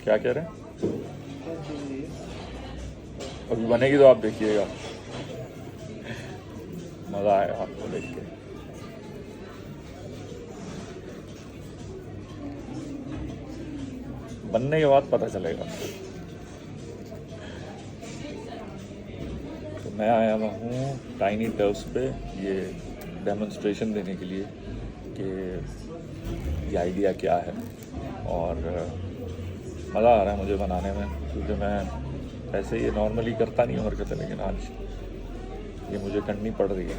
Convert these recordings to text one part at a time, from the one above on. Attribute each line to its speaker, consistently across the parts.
Speaker 1: क्या कह रहे हैं? अभी बनेगी तो आप देखिएगा, मज़ा आएगा आपको देख के। बनने के बाद पता चलेगा। तो मैं आया हुआ हूँ टाइनी टर्फ्स पे ये डेमोन्स्ट्रेशन देने के लिए कि ये आइडिया क्या है, और मज़ा आ रहा है मुझे बनाने में, क्योंकि मैं ऐसे ये नॉर्मली करता नहीं हूँ हरकतें, लेकिन आज ये मुझे करनी पड़ रही है।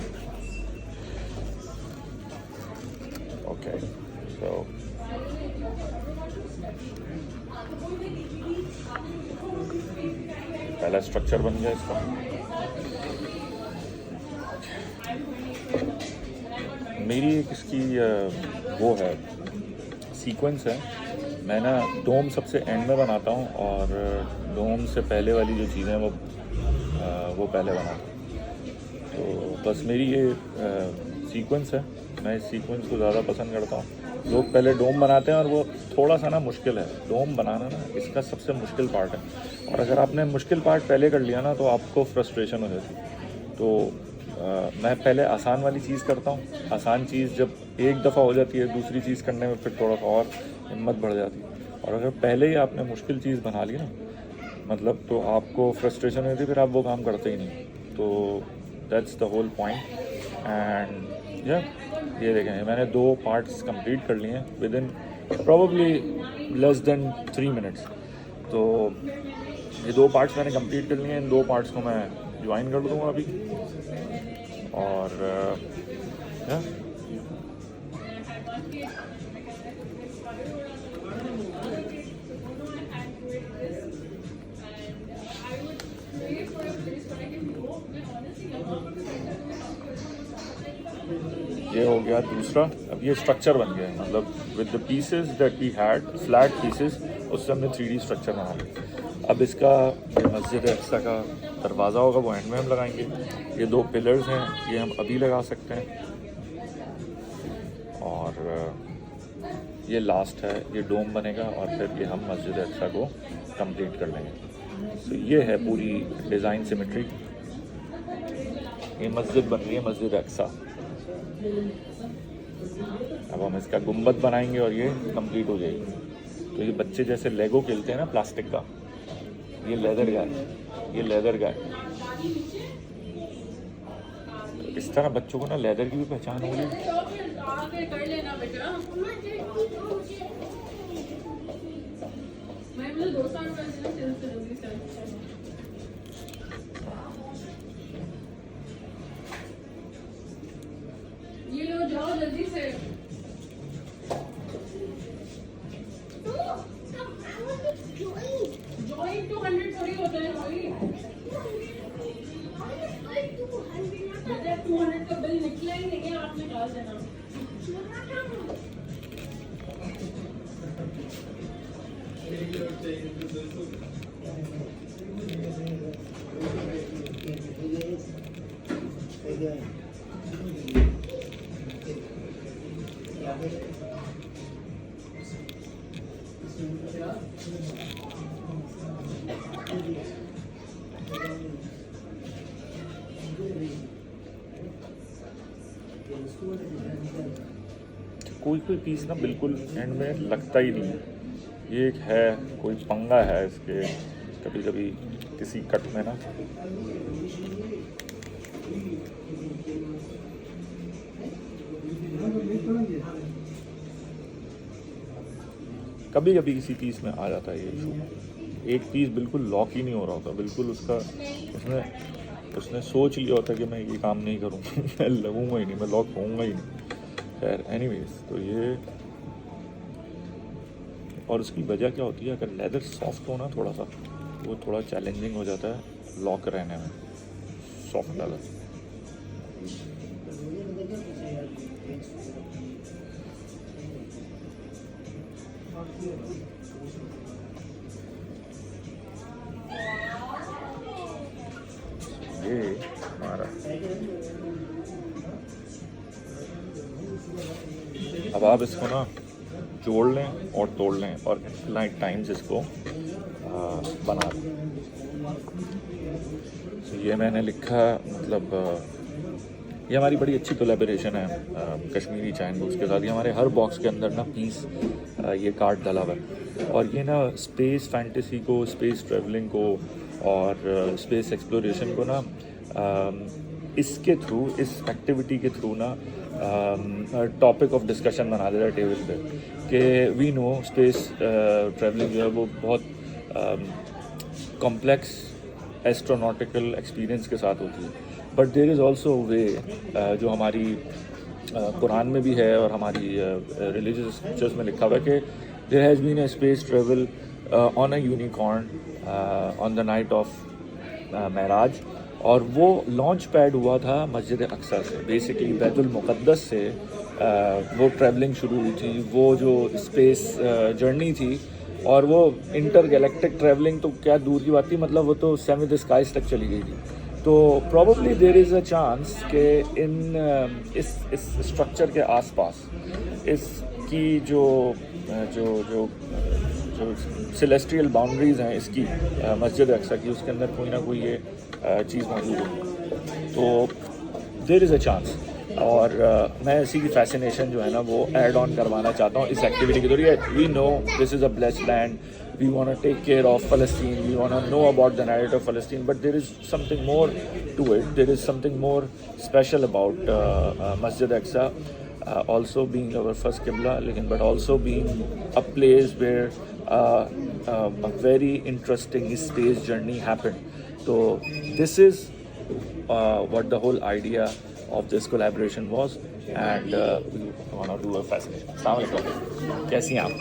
Speaker 1: ओके, सो पहला स्ट्रक्चर बन गया इसका। मेरी एक इसकी वो है सीक्वेंस है। मैं ना डोम सबसे एंड में बनाता हूँ, और डोम से पहले वाली जो चीज़ें हैं वो पहले बनाता हूँ। तो बस मेरी ये सीक्वेंस है। मैं इस सीक्वेंस को ज़्यादा पसंद करता हूँ। लोग पहले डोम बनाते हैं, और वो थोड़ा सा ना मुश्किल है डोम बनाना ना, इसका सबसे मुश्किल पार्ट है। और अगर आपने मुश्किल पार्ट पहले कर लिया ना, तो आपको फ्रस्ट्रेशन हो जाती। तो मैं पहले आसान वाली चीज़ करता हूँ। आसान चीज़ जब एक दफ़ा हो जाती है, दूसरी चीज़ करने में फिर थोड़ा सा और हिम्मत बढ़ जाती है। और अगर पहले ही आपने मुश्किल चीज़ बना ली ना, मतलब तो आपको फ्रस्ट्रेशन होती है, फिर आप वो काम करते ही नहीं। तो that's the whole point. And ये देखें, मैंने 2 पार्ट्स कंप्लीट कर लिए हैं within probably less than 3 minutes. तो ये 2 पार्ट्स मैंने कंप्लीट कर लिए हैं। इन 2 पार्ट्स को मैं ज्वाइन कर दूँगा अभी, और ये हो गया दूसरा। अब ये स्ट्रक्चर बन गया है, मतलब with the pieces that we had, flat pieces, उससे हमने 3D स्ट्रक्चर बना लिया। अब इसका मस्जिद अक्सा का दरवाज़ा होगा, वो एंड में हम लगाएंगे। ये 2 पिलर्स हैं, ये हम अभी लगा सकते हैं। और ये लास्ट है, ये डोम बनेगा, और फिर ये हम मस्जिद अक्सा को कंप्लीट कर लेंगे। तो ये है पूरी डिज़ाइन सिमेट्री। ये मस्जिद बन रही है, मस्जिद अक्सा। अब हम इसका गुंबद बनाएंगे, और ये कंप्लीट हो जाएगी। तो ये बच्चे जैसे लेगो खेलते हैं ना प्लास्टिक का, ये लेदर का है, ये लेदर का है। तो इस तरह बच्चों को ना लेदर की भी पहचान होगी।
Speaker 2: ये लो, जाओ जल्दी से। जॉइन 200 थोड़ी होता है भाई। 200 का बिल निकला ही नहीं है, आप निकाल देना।
Speaker 1: कोई पीस ना बिल्कुल एंड में लगता ही नहीं है। ये एक है, कोई पंगा है इसके कभी कभी किसी कट में ना। कभी कभी किसी पीस में आ जाता है ये इशू। एक पीस बिल्कुल लॉक ही नहीं हो रहा होता, बिल्कुल उसका उसने सोच लिया होता कि मैं ये काम नहीं करूँगा मैं लगूंगा ही नहीं, मैं लॉक होऊंगा ही नहीं। खैर एनीवेज, तो ये, और उसकी वजह क्या होती है, अगर लेदर सॉफ्ट हो ना थोड़ा सा, वो थोड़ा चैलेंजिंग हो जाता है लॉक रहने में, सॉफ्ट लेदर। ये हमारा, अब आप इसको ना जोड़ लें और तोड़ लें और इनफिनाइट टाइम्स इसको बना दें। तो ये मैंने लिखा, मतलब ये हमारी बड़ी अच्छी कोलैबोरेशन है कश्मीरी चाइन बुक्स के साथ। ये हमारे हर बॉक्स के अंदर ना पीस ये कार्ड डाला हुआ है, और ये ना स्पेस फैंटेसी को, स्पेस ट्रैवलिंग को और स्पेस एक्सप्लोरेशन को ना इसके थ्रू, इस एक्टिविटी के थ्रू ना टॉपिक ऑफ डिस्कशन बना देता है टेबल पे, कि वी नो स्पेस ट्रैवलिंग जो है वो बहुत कॉम्प्लेक्स एस्ट्रोनॉटिकल एक्सपीरियंस के साथ होती है, बट देयर इज़ ऑल्सो वे जो हमारी कुरान में भी है और हमारी रिलीजियस स्क्रिप्चर्स में लिखा हुआ है कि there has been a space travel on a unicorn on the night of मेराज, और वो लॉन्च पैड हुआ था मस्जिद अक्सा से, बेसिकली बैतुल मुक़द्दस से वो ट्रैवलिंग शुरू हुई थी। वो जो स्पेस जर्नी थी और वो इंटर गैलेक्टिक ट्रैवलिंग तो क्या दूर की बात थी, मतलब वो तो सेवन स्काइज तक चली गई थी। तो probably there is a chance कि इन इस स्ट्रक्चर के आसपास इसकी जो जो जो जो सेलेस्टियल बाउंड्रीज़ हैं इसकी मस्जिद अक्सा की, उसके अंदर कोई ना कोई ये चीज़ मौजूद है। तो देयर इज़ अ चांस, और मैं इसी की फैसिनेशन जो है ना वो ऐड ऑन करवाना चाहता हूँ इस एक्टिविटी के जरिए। We know this is a blessed land, we want to take care of Palestine, we want to know about the narrative of Palestine, but there is something more to it. There is something more special about Masjid Aqsa, also being our first Qibla, but also being a place where a very interesting space journey happened. So this is what the whole idea of this collaboration was, and we want to do a fascination. Assalamu alaikum. कैसी हैं आप?